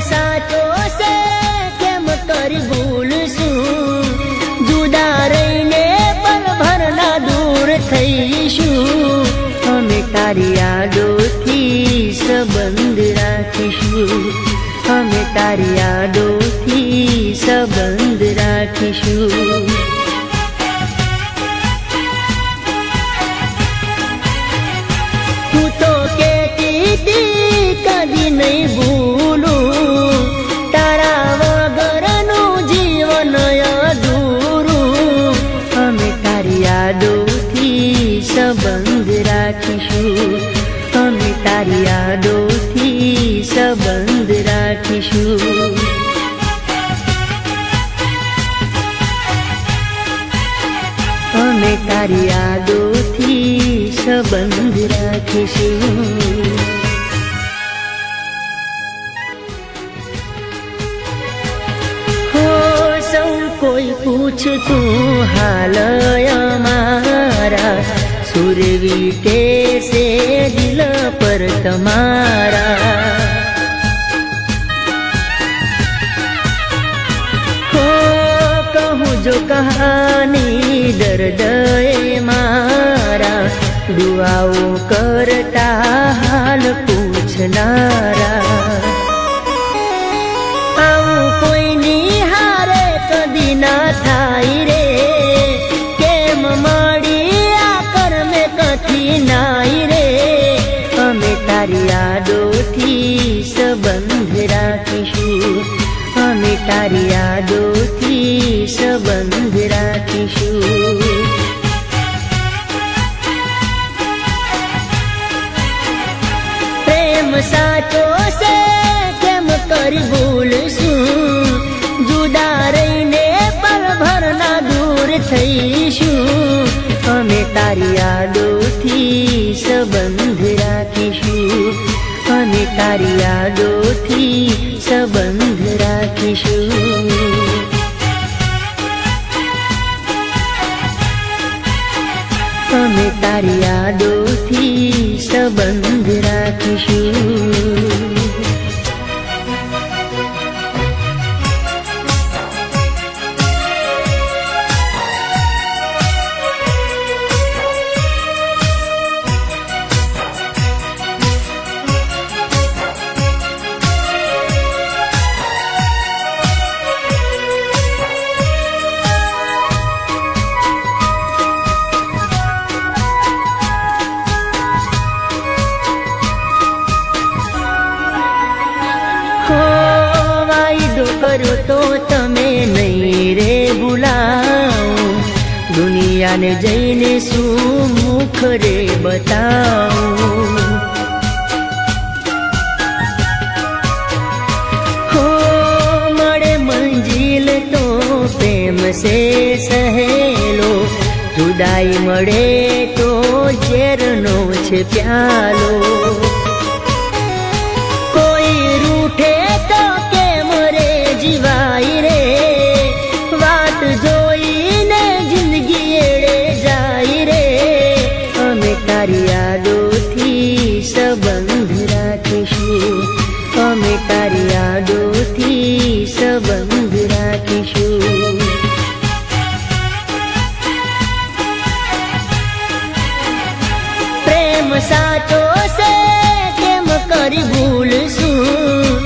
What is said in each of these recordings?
સાચો છે કેમ કરી ભૂલશું, જુદા રહીને પલ ભરના દૂર થઈશું, અમે તારી યાદોથી સંબંધ રાખીશું, અમે તારી યાદોથી સંબંધ રાખીશું। તું તો કહેતી હતી કદી નહીં ભૂલું, તારા વગરનું જીવન અધૂરું, અમે તારી યાદોથી સંબંધ રાખીશું, અમે તારી યાદોથી સંબંધ રાખીશું। અમે તારી યાદોથી સંબંધ રાખીશું। હો સૌ કોઈ પૂછતું હાલ અમારા, સુરવી કેસે દિલ પર તમારા, હો કહું જો કહાની દર્દ એ મારા, દુઆઓ કરતા હાલ પૂછનારા, આવું કોઈની હારે કદી ના થાય રે, કેમ મળી આ કર્મે કથી નાઈ રે, અમે તારી યાદોથી સંબંધ રાખીશું, અમે તારી યાદોથી સંબંધ રાખીશું। પ્રેમ સાચો છે કેમ કરી ભૂલશું, જુદા રહીને પલ ભરના દૂર થઈશું, અમે તારી યાદોથી સંબંધ રાખીશું, અમે તારી યાદોથી સંબંધ રાખીશું। અમે તારી યાદોથી સંબંધ રાખીશું। વાયદો કર્યો તો તમે નહીં રે ભૂલાવો, દુનિયાને જઈને શું મુખ રે બતાવું, હો મળે મંજિલ તો પ્રેમ સે સહેલો, જુદાઈ મળે તો ઝેરનો છે પ્યાલો, રૂઠે તો કેમ રે જીવાય રે, વાત જોઈને જિંદગી એળે જાય રે, અમે તારી યાદોથી સંબંધ રાખીશું, અમે તારી યાદોથી સંબંધ રાખીશું। પ્રેમ સાચો છે કેમ કરી ભૂલશું,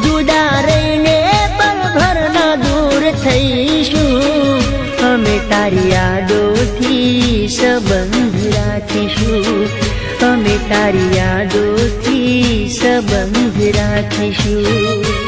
જુદા રહીને પલ ભરના દૂર થઈશું, અમે તારી યાદોથી સંબંધ રાખીશું, અમે તારી યાદોથી સંબંધ રાખીશું।